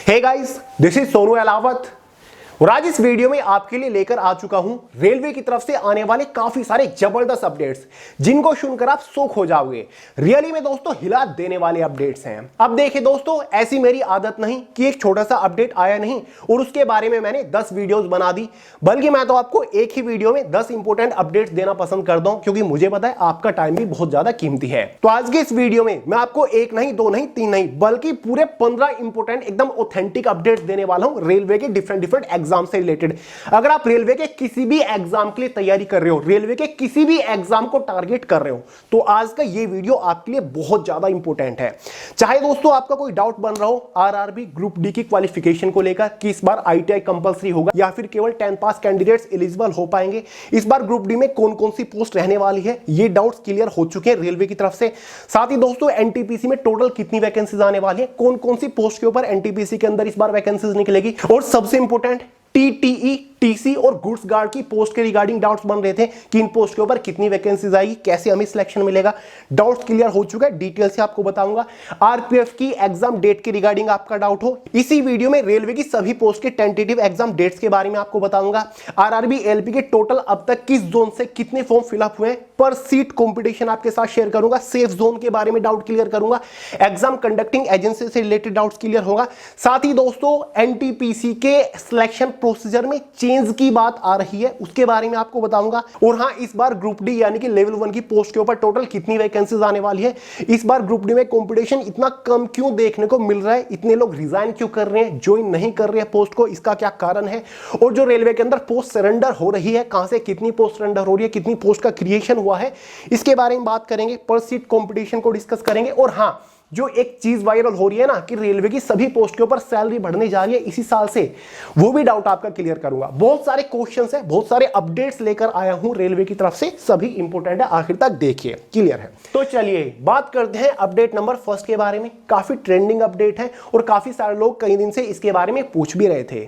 Hey guys, this is Sonu Alawat और आज इस वीडियो में आपके लिए लेकर आ चुका हूं रेलवे की तरफ से आने वाले काफी सारे जबरदस्त अपडेट्स जिनको सुनकर आप शॉक हो जाओगे। रियली में दोस्तों हिला देने वाले अपडेट्स हैं। अब देखिए दोस्तों, ऐसी मेरी आदत नहीं कि एक छोटा सा अपडेट आया नहीं और उसके बारे में मैंने 10 वीडियोस बना दी, बल्कि मैं तो आपको एक ही वीडियो में 10 इंपोर्टेंट अपडेट्स देना पसंद करता हूं, क्योंकि मुझे पता है आपका टाइम भी बहुत ज्यादा कीमती है। तो आज के इस वीडियो में मैं आपको एक नहीं, दो नहीं, तीन नहीं, बल्कि पूरे 15 इंपोर्टेंट एकदम ऑथेंटिक अपडेट्स देने वाला हूं रेलवे के डिफरेंट एग्जाम से रिलेटेड। अगर आप रेलवे के किसी भी एग्जाम के लिए तैयारी कर रहे हो, रेलवे के किसी भी एग्जाम को टारगेट कर रहे हो, तो आज का ये वीडियो आपके लिए बहुत ज्यादा इंपॉर्टेंट है। चाहे दोस्तों आपका कोई डाउट बन रहा हो आरआरबी ग्रुप डी की क्वालिफिकेशन को लेकर कि इस बार आईटीआई कंपलसरी होगा या फिर केवल 10 पास कैंडिडेट्स एलिजिबल हो पाएंगे, इस बार ग्रुप डी में कौन कौन सी पोस्ट रहने वाली है, ये डाउट्स क्लियर हो चुके हैं रेलवे की तरफ से। साथ ही दोस्तों एनटीपीसी में टोटल कितनी वैकेंसीज आने वाली है, कौन कौन सी पोस्ट के ऊपर एनटीपीसी के अंदर इस बार वैकेंसीज निकलेगी, और सबसे इंपॉर्टेंट टीटीई, टीसी और गुड्स गार्ड की पोस्ट के रिगार्डिंग डाउट्स बन रहे थे कि इन पोस्ट के ऊपर कितनी वैकेंसीज आएगी, कैसे हमें सिलेक्शन मिलेगा। डाउट्स क्लियर हो चुका है, डिटेल से आपको बताऊंगा। आरपीएफ की एग्जाम डेट के रिगार्डिंग आपका डाउट हो, इसी वीडियो में रेलवे की सभी पोस्ट के टेंटेटिव एग्जाम डेट्स के बारे में आपको बताऊंगा। आरआरबी एलपी के टोटल अब तक किस जोन से कितने फॉर्म फिलअप हुए, पर सीट कंपटीशन आपके साथ शेयर करूंगा। सेफ जोन के बारे में डाउट क्लियर करूंगा। एग्जाम कंडक्टिंग एजेंसी से रिलेटेड डाउट्स क्लियर होगा। साथ ही दोस्तों एनटीपीसी के सिलेक्शन प्रोसीजर में चेंज की बात आ रही है, उसके बारे में आपको बताऊंगा। और हां, इस बार ग्रुप डी यानी कि लेवल 1 की पोस्ट के ऊपर टोटल कितनी वैकेंसीज आने वाली है, इस बार ग्रुप डी में कंपटीशन इतना कम क्यों देखने को मिल रहा है, इतने लोग रिजाइन क्यों कर रहे हैं, ज्वाइन नहीं कर रहे हैं पोस्ट को, इसका क्या कारण है, और जो रेलवे के अंदर पोस्ट सरेंडर हो रही है, कहां से कितनी पोस्ट सरेंडर हो रही है, कितनी पोस्ट का क्रिएशन हुआ है, इसके बारे में बात करेंगे। पर सीट कंपटीशन को डिस्कस करेंगे। और हां, जो एक चीज वायरल हो रही है ना कि रेलवे की सभी पोस्ट के ऊपर सैलरी बढ़ने जा रही है इसी साल से, वो भी डाउट आपका क्लियर करूंगा। बहुत सारे क्वेश्चंस हैं, बहुत सारे अपडेट्स लेकर आया हूं रेलवे की तरफ से, सभी इंपॉर्टेंट है, आखिर तक देखिए, क्लियर है। तो चलिए बात करते हैं अपडेट नंबर फर्स्ट के बारे में। काफी ट्रेंडिंग अपडेट है और काफी सारे लोग कई दिन से इसके बारे में पूछ भी रहे थे।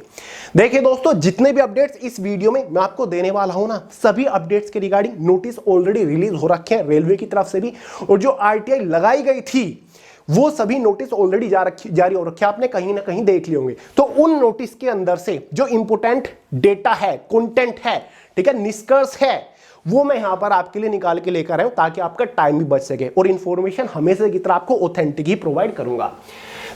देखिए दोस्तों, जितने भी अपडेट्स इस वीडियो में मैं आपको देने वाला हूं ना, सभी अपडेट्स के रिगार्डिंग नोटिस ऑलरेडी रिलीज हो रखे हैं रेलवे की तरफ से भी, और जो आरटीआई लगाई गई थी वो सभी नोटिस ऑलरेडी जारी हो रखे, आपने कहीं ना कहीं देख लिए होंगे। तो उन नोटिस के अंदर से जो इंपोर्टेंट डेटा है, कंटेंट है, ठीक है, निष्कर्ष है, वो मैं यहां पर आपके लिए निकाल के लेकर आया हूं ताकि आपका टाइम भी बच सके और इंफॉर्मेशन हमेशा की तरह आपको ऑथेंटिक ही प्रोवाइड करूंगा।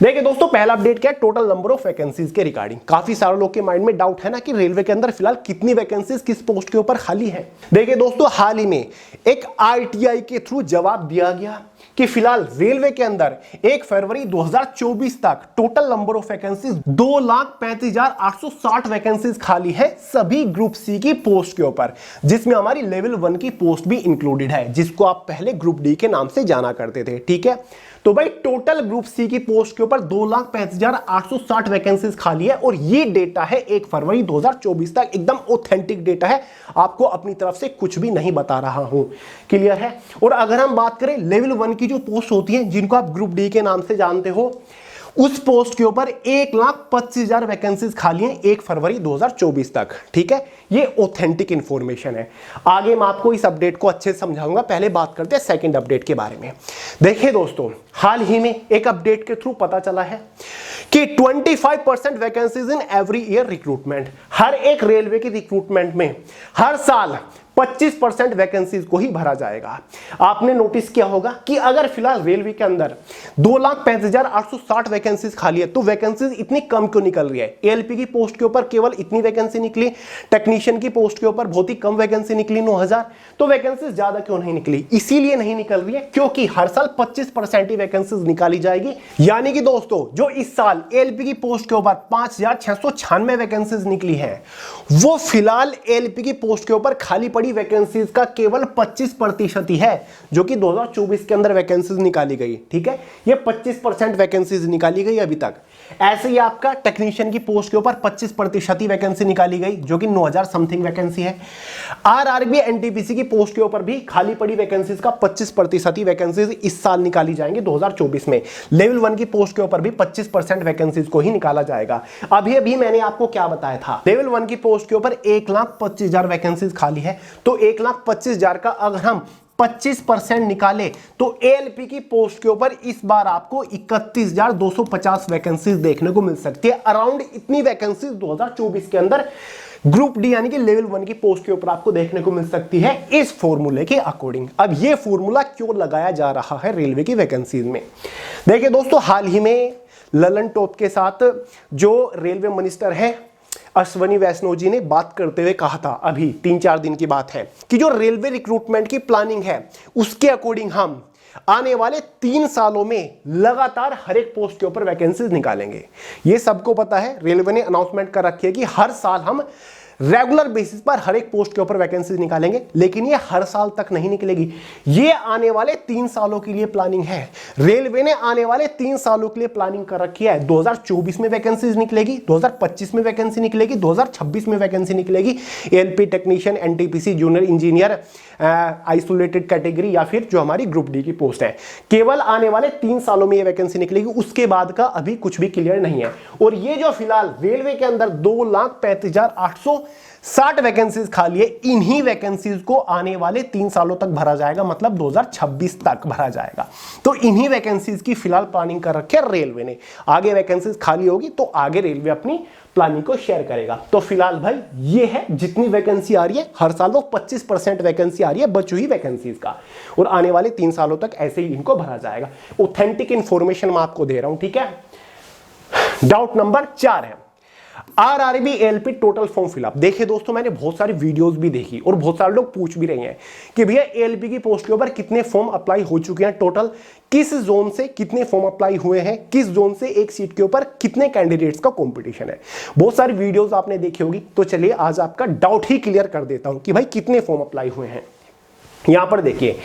देखिए दोस्तों, पहला अपडेट क्या है, टोटल नंबर ऑफ वैकेंसीज के रिगार्डिंग। काफी सारे लोग के माइंड में डाउट है ना कि रेलवे के अंदर फिलहाल कितनी वैकेंसीज किस पोस्ट के ऊपर खाली है। देखिए दोस्तों, हाल ही में एक आरटीआई के थ्रू जवाब दिया गया कि फिलहाल रेलवे के अंदर 1 फरवरी 2024 तक total number of vacancies 2,35,860 vacancies खाली है सभी ग्रुप सी की पोस्ट के ऊपर, जिसमें हमारी लेवल 1 की पोस्ट भी इंक्लूडेड है, जिसको आप पहले ग्रुप डी के नाम से जाना करते थे। ठीक है, तो भाई टोटल ग्रुप सी की पोस्ट के ऊपर 2,35,860 वैकेंसीज खाली है और ये डेटा है 1 फरवरी 2024 तक, एकदम ऑथेंटिक डेटा है, आपको अपनी तरफ से कुछ भी नहीं बता रहा हूं, क्लियर है। और अगर हम बात करें लेवल 1 की जो पोस्ट होती है, जिनको आप ग्रुप डी के नाम से जानते हो, उस पोस्ट के ऊपर 1,25,000 वैकेंसीज खाली हैं 1 फरवरी 2024 तक। ठीक है, ये ऑथेंटिक इंफॉर्मेशन है। आगे मैं आपको इस अपडेट को अच्छे से समझाऊंगा। पहले बात करते हैं सेकंड अपडेट के बारे में। देखिए दोस्तों, हाल ही में एक अपडेट के थ्रू पता चला है कि 25% vacancies in every year recruitment, हर एक रेलवे की रिक्रूटमेंट में हर साल 25% वैकेंसीज को ही भरा जाएगा। आपने नोटिस किया होगा कि अगर फिलहाल रेलवे के अंदर 2,35,860 वैकेंसीज खाली है, तो वैकेंसीज इतनी कम क्यों निकल रही है। एएलपी की पोस्ट के ऊपर केवल इतनी वैकेंसी निकली, टेक्नीशियन की पोस्ट के ऊपर बहुत ही कम वैकेंसी निकली 9,000, तो वैकेंसीज ज्यादा क्यों नहीं निकली। इसीलिए नहीं निकल रही है क्योंकि हर साल 25% ही वैकेंसीज निकाली जाएगी। यानी कि दोस्तों, जो इस साल एएलपी की पोस्ट के ऊपर 5,696 वैकेंसीज निकली है, वो फिलहाल एएलपी की पोस्ट के ऊपर खाली पड़ी वैकेंसीज का केवल 25% ही है, जो कि 2024 के अंदर वैकेंसीज निकाली गई। ठीक है, ये 25% वैकेंसीज निकाली गई अभी तक। ऐसे ही आपका टेक्नीशियन की पोस्ट के ऊपर 25% ही वैकेंसी निकाली गई, जो कि 9,000 समथिंग वैकेंसी है। आरआरबी एनटीपीसी की पोस्ट के ऊपर भी खाली पड़ी वैकेंसीज का 25% ही वैकेंसीज इस साल निकाली जाएंगी 2024 में। लेवल 1 की पोस्ट के ऊपर भी 25% वैकेंसीज को ही निकाला जाएगा। अभी मैंने आपको क्या बताया था, लेवल 1 की पोस्ट के ऊपर 1,25,000 वैकेंसीज खाली है, तो 1,25,000 का अगर हम 25% निकाले तो एएलपी की पोस्ट के ऊपर इस बार आपको 31,250 वैकेंसीज देखने को मिल सकती है। अराउंड इतनी वैकेंसीज 2024 के अंदर ग्रुप डी यानी कि लेवल 1 की पोस्ट के ऊपर आपको देखने को मिल सकती है इस फॉर्मूले के अकॉर्डिंग। अब ये फॉर्मूला क्यों लगाया जा रहा है रेलवे की वैकेंसीज में? देखिए दोस्तों, हाल ही में ललन टॉप के साथ जो रेलवे मिनिस्टर है अश्वनी वैष्णव जी ने बात करते हुए कहा था, अभी 3-4 दिन की बात है, कि जो रेलवे रिक्रूटमेंट की प्लानिंग है उसके अकॉर्डिंग हम आने वाले 3 सालों में लगातार हर एक पोस्ट के ऊपर वैकेंसीज निकालेंगे। ये सबको पता है, रेलवे ने अनाउंसमेंट कर रखी है कि हर साल हम रेगुलर बेसिस पर हर एक पोस्ट के ऊपर वैकेंसीज निकालेंगे, लेकिन ये हर साल तक नहीं निकलेगी। ये आने वाले 3 सालों के लिए प्लानिंग है। रेलवे ने आने वाले 3 सालों के लिए प्लानिंग कर रखी है। 2024 में वैकेंसीज निकलेगी, 2025 में वैकेंसी निकलेगी, 2026 में वैकेंसी निकलेगी। ALP technician, NTPC, junior engineer, isolated category या फिर जो हमारी ग्रुप डी की पोस्ट है। केवल आने वाले 3 सालों में ये वैकेंसी निकलेगी, उसके बाद का अभी कुछ भी क्लियर नहीं है। और ये जो फिलहाल रेलवे के अंदर 2,35,860 वैकेंसीज खाली है, इन्हीं वैकेंसीज को आने वाले 3 सालों तक भरा जाएगा, मतलब 2026 तक भरा जाएगा। तो इन्हीं वैकेंसीज की फिलहाल प्लानिंग कर रखी है रेलवे ने। आगे वैकेंसीज खाली होगी तो आगे रेलवे अपनी प्लानिंग को शेयर करेगा। तो फिलहाल भाई ये है जितनी वैकेंसी आ रही है, हर साल वो 25% वैकेंसी आ रही है बची हुई वैकेंसीज का, और आने वाले 3 सालों तक ऐसे ही इनको भरा जाएगा। ऑथेंटिक इंफॉर्मेशन मैं आपको दे रहा हूं, ठीक है। डाउट नंबर 4 है RRB ALP total form fill up. देखिए दोस्तों, मैंने बहुत सारी वीडियोस भी देखी और बहुत सारे लोग पूछ भी रहे हैं कि भैया एएलपी की पोस्ट के ऊपर कितने फॉर्म अप्लाई हो चुके हैं, टोटल किस जोन से कितने फॉर्म अप्लाई हुए हैं, किस जोन से एक सीट के ऊपर कितने कैंडिडेट्स का कंपटीशन है। बहुत सारी वीडियोस आपने देखी होगी, तो चलिए आज आपका डाउट ही क्लियर कर देता हूं कि भाई कितने फॉर्म अप्लाई हुए हैं। यहां पर देखिए,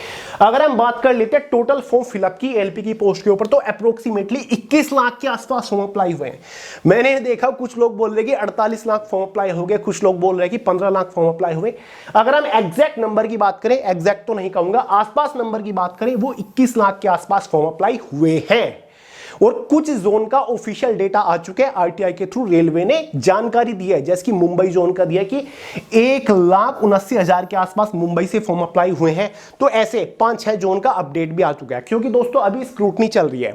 अगर हम बात कर लेते हैं टोटल फॉर्म फिलअप की एलपी की पोस्ट के ऊपर, तो अप्रोक्सीमेटली 21 लाख के आसपास फॉर्म अप्लाई हुए हैं। मैंने देखा कुछ लोग बोल रहे कि 48 लाख फॉर्म अप्लाई हो गए, कुछ लोग बोल रहे कि 15 लाख फॉर्म अप्लाई हुए। अगर हम एग्जैक्ट नंबर की बात करें, एग्जैक्ट तो नहीं कहूंगा, आसपास नंबर की बात करें, वो 21 लाख के आसपास फॉर्म अप्लाई हुए हैं। और कुछ जोन का ऑफिशियल डेटा आ चुके हैं, आरटीआई के थ्रू रेलवे ने जानकारी दी है, जैसे कि मुंबई जोन का दिया कि 1,79,000 के आसपास मुंबई से फॉर्म अप्लाई हुए हैं। तो ऐसे 5-6 जोन का अपडेट भी आ चुका है, क्योंकि दोस्तों अभी स्क्रूटनी चल रही है,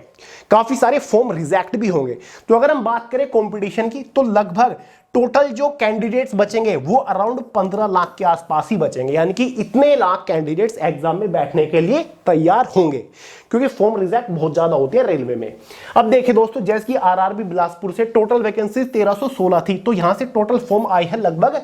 काफी सारे फॉर्म रिजेक्ट भी होंगे। तो अगर हम बात करें कंपटीशन की, तो लगभग टोटल जो कैंडिडेट्स बचेंगे वो अराउंड 15 लाख के आसपास ही बचेंगे, यानी कि इतने लाख कैंडिडेट्स एग्जाम में बैठने के लिए तैयार होंगे, क्योंकि फॉर्म रिजेक्ट बहुत ज्यादा होती है रेलवे में। अब देखिए दोस्तों, जैसे कि आरआरबी बिलासपुर से टोटल वैकेंसी 1316 थी, तो यहां से टोटल फॉर्म आए हैं लगभग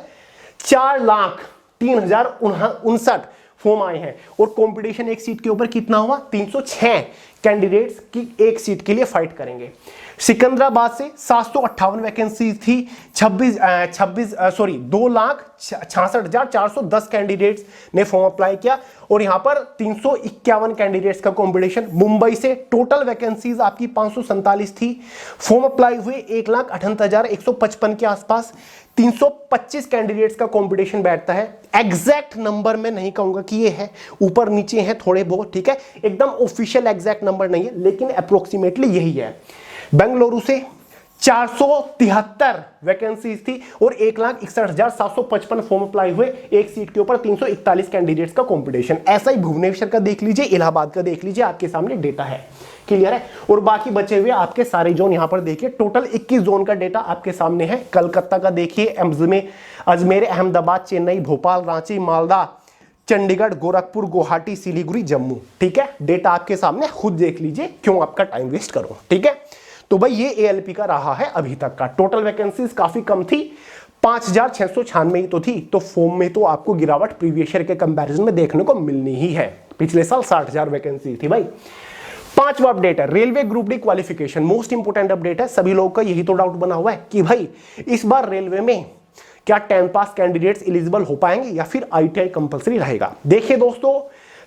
4,03,059 फॉर्म आए हैं। और कंपटीशन एक सीट के ऊपर कितना हुआ? 306 कैंडिडेट्स की एक सीट के लिए फाइट करेंगे। सिकंदराबाद से 758 वैकेंसी थी, 2,66,410 कैंडिडेट्स ने फॉर्म अप्लाई किया, और यहां पर 351 कैंडिडेट्स का कंपटीशन। मुंबई से टोटल वैकेंसीज आपकी 547 थी, फॉर्म अप्लाई हुए 1,68,155 के आसपास। 325 कैंडिडेट्स का कंपटीशन बैठता है। एग्जैक्ट नंबर मैं नहीं कहूंगा कि ये है, ऊपर नीचे है थोड़े बहुत, ठीक है, एकदम ऑफिशियल एग्जैक्ट नंबर नहीं है, लेकिन अप्रोक्सीमेटली यही है। बेंगलुरु से 473 वैकेंसीज थी और 1,61,755 फॉर्म अप्लाई हुए, एक सीट के ऊपर 341 कैंडिडेट्स का कंपटीशन। ऐसा ही भुवनेश्वर का देख लीजिए, इलाहाबाद का देख लीजिए, आपके सामने डेटा है, क्लियर है। और बाकी बचे हुए आपके सारे जोन यहां पर देखिए, टोटल 21 जोन का डेटा आपके सामने है। कलकत्ता का देखिए, अजमेर, अहमदाबाद, चेन्नई, भोपाल, रांची, मालदा, चंडीगढ़, गोरखपुर, गुवाहाटी, सिलीगुड़ी, जम्मू, ठीक है। डेटा आपके सामने, खुद देख लीजिए, क्यों आपका टाइम वेस्ट करो, ठीक है। तो भाई ये एएलपी का रहा है अभी तक का। टोटल वैकेंसीज काफी कम थी, 5,696 ही तो थी, तो फॉर्म में तो आपको गिरावट प्रीवियस ईयर के कंपैरिजन में देखने को मिलनी ही है। पिछले साल 60,000 वैकेंसी थी भाई। 5वां अपडेट है railway group D qualification, most important update है। सभी लोगों का यही तो डाउट बना हुआ है कि भाई इस बार रेलवे में क्या 10 पास कैंडिडेट्स एलिजिबल हो पाएंगे या फिर आईटीआई कंपलसरी रहेगा। देखिए दोस्तों,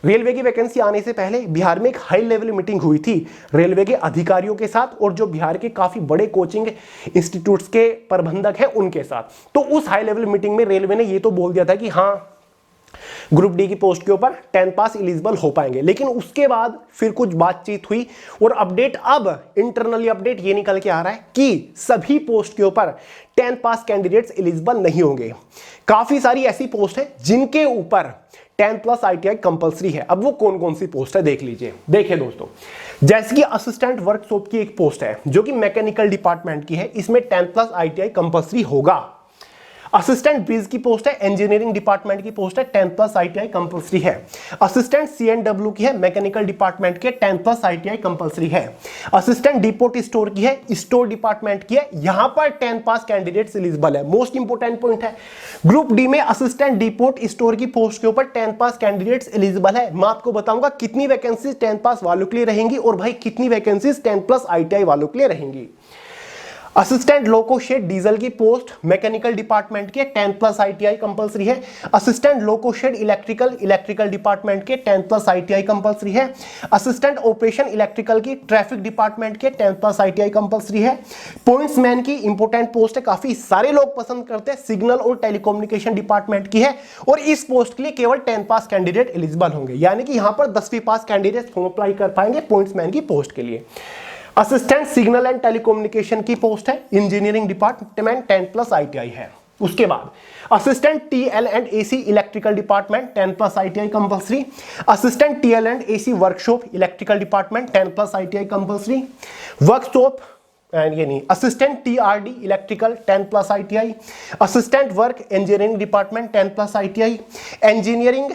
रेलवे की वैकेंसी आने से पहले बिहार में एक हाई लेवल मीटिंग हुई थी रेलवे के अधिकारियों के साथ और जो बिहार के काफी बड़े कोचिंग इंस्टीट्यूट्स के प्रबंधक हैं उनके साथ। तो उस हाई लेवल मीटिंग में रेलवे ने ये तो बोल दिया था कि हाँ, ग्रुप डी की पोस्ट के ऊपर 10 पास एलिजिबल हो पाएंगे, लेकिन उसके बाद फिर कुछ बातचीत हुई और अपडेट, अब इंटरनली अपडेट ये निकल के आ रहा है कि सभी पोस्ट के ऊपर 10 पास कैंडिडेट्स एलिजिबल नहीं होंगे। काफी सारी ऐसी पोस्ट है जिनके ऊपर 10+ ITI कंपलसरी है। अब वो कौन कौन सी पोस्ट है देख लीजिए। देखिए दोस्तों, जैसे कि असिस्टेंट वर्कशॉप की एक पोस्ट है जो कि मैकेनिकल डिपार्टमेंट की है, इसमें 10+ ITI कंपलसरी होगा। असिस्टेंट बीज की पोस्ट है, इंजीनियरिंग डिपार्टमेंट की पोस्ट है, 10+ ITI कंपलसरी है। असिस्टेंट CNW की है, मैकेनिकल डिपार्टमेंट के 10+ ITI कंपलसरी है। असिस्टेंट डिपोट स्टोर की है, स्टोर डिपार्टमेंट की है, यहां पर 10 पास कैंडिडेट्स एलिजिबल है। मोस्ट इंपोर्टेंट पॉइंट है, ग्रुप डी में असिस्टेंट डिपोट स्टोर की पोस्ट के ऊपर 10 पास कैंडिडेट्स एलिजिबल है। मैं आपको बताऊंगा कितनी वैकेंसीज 10 पास वालों के लिए रहेंगी और भाई कितनी वैकेंसीज 10+ ITI वालों के लिए रहेंगी। असिस्टेंट लोको शेड डीजल की पोस्ट मैकेनिकल डिपार्टमेंट के 10+ ITI कंपलसरी है। Assistant loco shed electrical department के 10+ ITI कंपलसरी है। असिस्टेंट ऑपरेशन इलेक्ट्रिकल की ट्रैफिक डिपार्टमेंट के 10+ ITI कंपलसरी है। पॉइंट्समैन की इंपोर्टेंट पोस्ट है, काफी सारे लोग पसंद करते हैं, सिग्नल और टेलीकम्युनिकेशन डिपार्टमेंट की है और इस पोस्ट के लिए केवल 10 पास कैंडिडेट एलिजिबल होंगे, यानी कि यहां पर 10वीं पास कैंडिडेट फॉर्म अप्लाई कर पाएंगे पॉइंट्समैन की पोस्ट के लिए। असिस्टेंट सिग्नल एंड टेलीकम्युनिकेशन की पोस्ट है, इंजीनियरिंग डिपार्टमेंट 10+ ITI है। उसके बाद assistant TL and AC electrical department 10+ ITI compulsory. Assistant TL and AC workshop electrical department 10+ ITI compulsory. Workshop ये नहीं, assistant TRD electrical 10+ ITI। Assistant work engineering department 10+ ITI। Engineering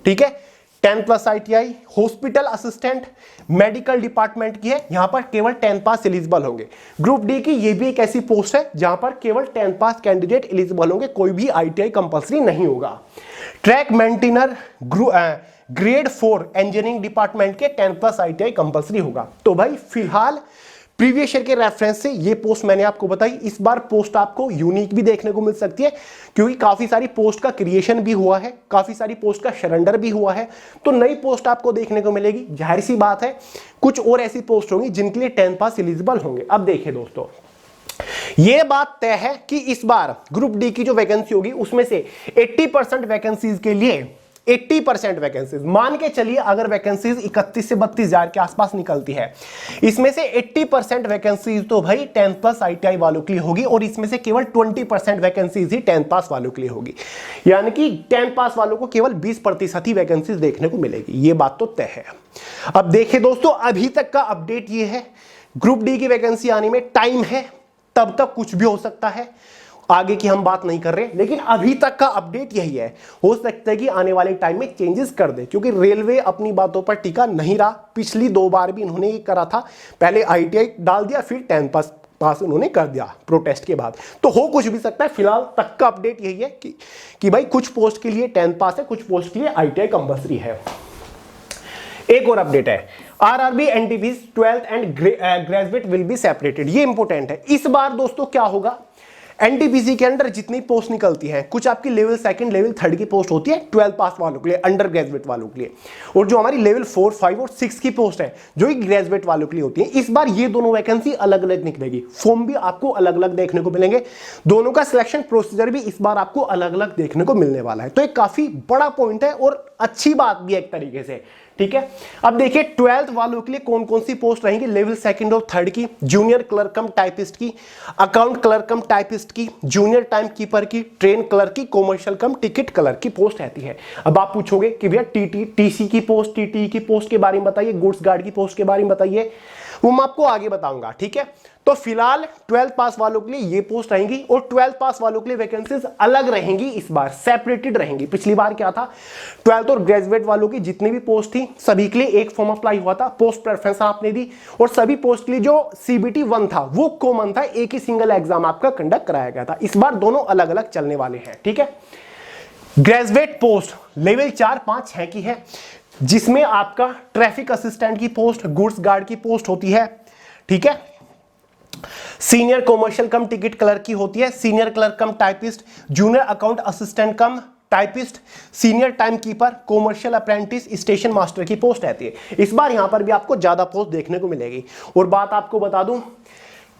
ठीक है 10+ ITI। Hospital assistant medical department की है, यहां पर केवल 10 पास eligible होंगे। ग्रुप डी की ये भी एक ऐसी पोस्ट है जहां पर केवल 10 पास कैंडिडेट एलिजिबल होंगे, कोई भी ITI कंपलसरी नहीं होगा। Track maintainer grade 4 engineering department के 10+ ITI कंपलसरी होगा। तो भाई फिलहाल प्रीवियस ईयर के रेफरेंस से ये पोस्ट मैंने आपको बताई। इस बार पोस्ट आपको यूनिक भी देखने को मिल सकती है क्योंकि काफी सारी पोस्ट का क्रिएशन भी हुआ है, काफी सारी पोस्ट का सरेंडर भी हुआ है, तो नई पोस्ट आपको देखने को मिलेगी। जाहिर सी बात है कुछ और ऐसी पोस्ट होंगी जिनके लिए 10 पास एलिजिबल होंगे। अब देखिए दोस्तों, यह बात तय है कि इस बार ग्रुप डी की जो वैकेंसी होगी उसमें से 80% वैकेंसीज के लिए 80% वैकेंसीज मान के चलिए, अगर वैकेंसीज 31 से 32 हजार के आसपास निकलती है, इसमें से 80% वैकेंसीज तो भाई 10+ ITI वालों के लिए होगी और इसमें से केवल 20% वैकेंसीज ही 10 पास वालों के लिए होगी, यानी कि 10 पास वालों को केवल 20% ही वैकेंसीज देखने को मिलेगी। ये बात तो तय है। अब देखिए दोस्तों, अभी तक का अपडेट ये है, ग्रुप डी की वैकेंसी आने में टाइम है, तब तक कुछ भी हो सकता है, आगे की हम बात नहीं कर रहे, लेकिन अभी तक का अपडेट यही है। हो सकता है कि आने वाले टाइम में चेंजेस कर दे, क्योंकि रेलवे अपनी बातों पर टिका नहीं रहा। पिछली 2 बार भी इन्होंने ये करा था, पहले ITI डाल दिया, फिर 10 पास उन्होंने कर दिया प्रोटेस्ट के बाद। तो हो कुछ भी सकता है, फिलहाल तक का अपडेट यही है कि भाई कुछ पोस्ट के लिए 10 पास है, कुछ पोस्ट के लिए ITI कंपलसरी है। एक और अपडेट है, RRB NTPC 12th and graduate will be separated. ये इंपॉर्टेंट है। इस बार दोस्तों क्या होगा, NTPC के अंदर जितनी पोस्ट निकलती हैं, कुछ आपकी लेवल 2, लेवल 3 की पोस्ट होती है 12 पास वालों के लिए, अंडर ग्रेजुएट वालों के लिए, और जो हमारी लेवल 4, 5 और 6 की पोस्ट है जो कि ग्रेजुएट वालों के लिए होती है। इस बार ये दोनों वैकेंसी अलग अलग निकलेगी, फॉर्म भी आपको अलग अलग देखने को मिलेंगे, दोनों का सिलेक्शन प्रोसीजर भी इस बार आपको अलग अलग देखने को मिलने वाला है। तो एक काफी बड़ा पॉइंट है और अच्छी बात भी एक तरीके से, ठीक है। अब देखिए 12th वालों के लिए कौन कौन सी पोस्ट रहेंगी। लेवल 2 और 3 की जूनियर क्लर्क कम टाइपिस्ट की, अकाउंट क्लर्क कम टाइपिस्ट की, जूनियर टाइम कीपर की, ट्रेन क्लर्क की, कॉमर्शियल कम टिकट क्लर्क की पोस्ट रहती है। अब आप पूछोगे कि भैया TC की पोस्ट, TTE की पोस्ट के बारे में बताइए, गुड्स गार्ड की पोस्ट के बारे में बताइए, वो मैं आपको आगे बताऊंगा, ठीक है। तो फिलहाल 12 पास वालों के लिए ये पोस्ट रहेंगी और 12 पास वालों के लिए वैकेंसीज अलग रहेंगी, इस बार सेपरेटेड रहेंगी। पिछली बार क्या था, 12th और ग्रेजुएट वालों की जितनी भी पोस्ट थी सभी के लिए एक फॉर्म अप्लाई हुआ था, पोस्ट प्रेफरेंस आपने दी, और सभी पोस्ट के लिए जो CBT 1 था वो कॉमन था, एक ही सिंगल एग्जाम आपका कंडक्ट कराया गया था। इस बार दोनों अलग अलग चलने वाले हैं, ठीक है। ग्रेजुएट पोस्ट लेवल 4, 5, 6 की है, जिसमें आपका ट्रैफिक असिस्टेंट की पोस्ट, गुड्स गार्ड की पोस्ट होती है, ठीक है। सीनियर कॉमर्शियल कम टिकट क्लर्क की होती है, सीनियर क्लर्क कम टाइपिस्ट, जूनियर अकाउंट असिस्टेंट कम typist, senior time keeper, commercial apprentice, station master की पोस्ट रहती है। इस बार यहां पर भी आपको ज्यादा पोस्ट देखने को मिलेगी। और बात आपको बता दूं,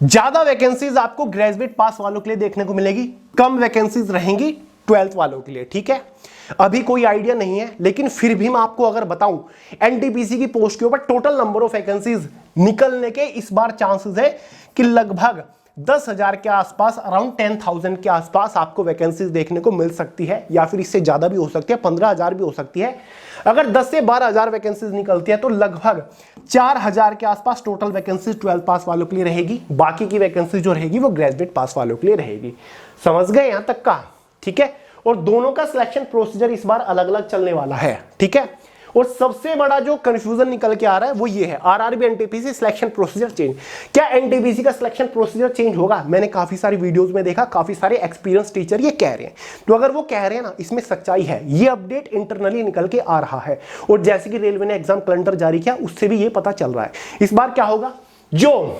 ज्यादा वैकेंसीज आपको ग्रेजुएट पास वालों के लिए देखने को मिलेगी, कम वैकेंसीज रहेंगी 12th वालों के लिए, ठीक है। अभी कोई आइडिया नहीं है, लेकिन फिर भी मैं आपको अगर बताऊं, NTPC की पोस्ट के ऊपर टोटल नंबर ऑफ वैकेंसीज निकलने के इस बार चांसेस है कि लगभग 10,000 के आसपास, अराउंड 10,000 के आसपास आपको वैकेंसीज देखने को मिल सकती है, या फिर इससे ज्यादा भी हो सकती है, 15,000 भी हो सकती है। अगर 10 से 12,000 वैकेंसीज निकलती है तो लगभग 4,000 के आसपास टोटल वैकेंसीज 12 पास वालों के लिए रहेगी। बाकी की वैकेंसी जो रहेगी वो ग्रेजुएट पास वालों के लिए रहेगी। समझ गए यहां तक का? ठीक है। और दोनों का सिलेक्शन प्रोसीजर इस बार अलग अलग चलने वाला है। ठीक है। और सबसे बड़ा जो कंफ्यूजन निकल के आ रहा है वो ये है, RRB NTPC selection procedure change. क्या एनटीपीसी का सिलेक्शन प्रोसीजर चेंज होगा? मैंने काफी सारी वीडियोस में देखा, काफी सारे एक्सपीरियंस टीचर ये कह रहे हैं। तो अगर वो कह रहे हैं ना, इसमें सच्चाई है। ये अपडेट इंटरनली निकल के आ रहा है, और जैसे कि रेलवे ने एग्जाम कैलेंडर जारी किया उससे भी ये पता चल रहा है। इस बार क्या होगा, जो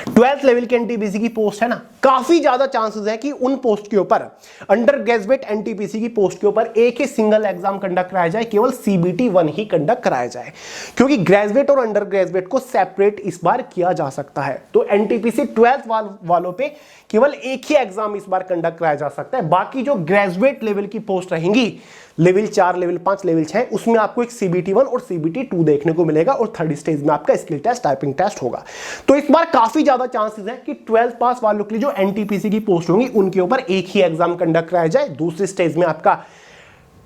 12th लेवल के एनटीपीसी की पोस्ट है ना, काफी ज्यादा चांसेस है कि उन पोस्ट के ऊपर, अंडर ग्रेजुएट एनटीपीसी की पोस्ट के ऊपर एक ही सिंगल एग्जाम कंडक्ट कराया जाए, केवल सीबीटी 1 ही कंडक्ट कराया जाए, क्योंकि ग्रेजुएट और अंडर ग्रेजुएट को सेपरेट इस बार किया जा सकता है। तो एनटीपीसी 12th वालों पे केवल एक ही एग्जाम इस बार कंडक्ट कराया जा सकता है। बाकी जो ग्रेजुएट लेवल की पोस्ट रहेंगी, लेवल 4, लेवल 5, लेवल 6, उसमें आपको एक सीबीटी 1 और सीबीटी 2 देखने को मिलेगा, और थर्ड स्टेज में आपका स्किल टेस्ट, टाइपिंग टेस्ट होगा। तो इस बार काफी ज्यादा चांसेस है कि 12th पास वालों के लिए जो एनटीपीसी की पोस्ट होंगी उनके ऊपर एक ही एग्जाम कंडक्ट कराया जाए। दूसरे स्टेज में आपका